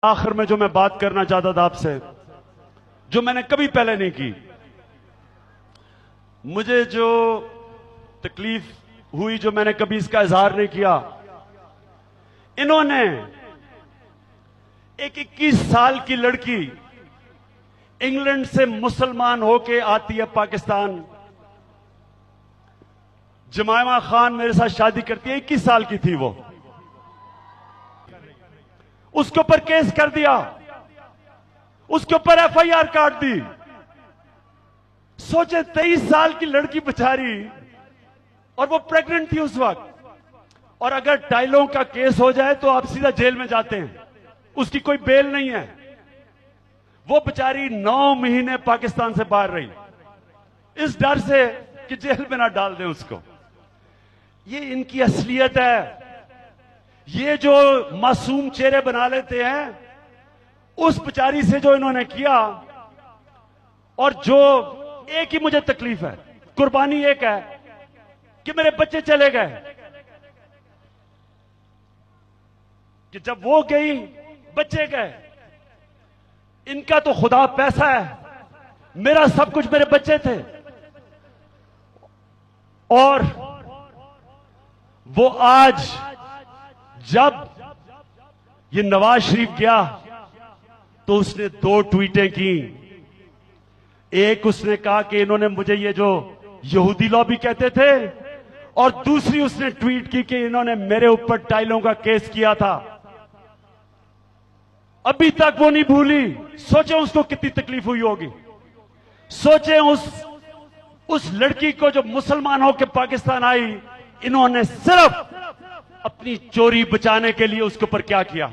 आखिर में जो मैं बात करना चाहता था आपसे, जो मैंने कभी पहले नहीं की, मुझे जो तकलीफ हुई, जो मैंने कभी इसका इजहार नहीं किया, इन्होंने एक 21 साल की लड़की इंग्लैंड से मुसलमान होके आती है पाकिस्तान, जमायमा खान मेरे साथ शादी करती है, 21 साल की थी वो, उसके ऊपर केस कर दिया, उसके ऊपर एफआईआर काट दी। सोचे 23 साल की लड़की बेचारी, और वो प्रेग्नेंट थी उस वक्त, और अगर टाइलों का केस हो जाए तो आप सीधा जेल में जाते हैं, उसकी कोई बेल नहीं है। वो बेचारी 9 महीने पाकिस्तान से बाहर रही, इस डर से कि जेल में ना डाल दें उसको। ये इनकी असलियत है। ये जो मासूम चेहरे बना लेते हैं, उस बेचारी से जो इन्होंने किया, और जो एक ही मुझे तकलीफ है, कुर्बानी एक है कि मेरे बच्चे चले गए, कि जब वो गई बच्चे गए। इनका तो खुदा पैसा है, मेरा सब कुछ मेरे बच्चे थे। और वो आज जब ये नवाज शरीफ गया तो उसने 2 ट्वीटें की। एक उसने कहा कि इन्होंने मुझे ये जो यहूदी लॉबी कहते थे, और दूसरी उसने ट्वीट की कि इन्होंने मेरे ऊपर टाइलों का केस किया था। अभी तक वो नहीं भूली। सोचें उसको कितनी तकलीफ हुई होगी। सोचें उस लड़की को जो मुसलमान होकर पाकिस्तान आई, इन्होंने सिर्फ अपनी चोरी बचाने के लिए उसके ऊपर क्या किया।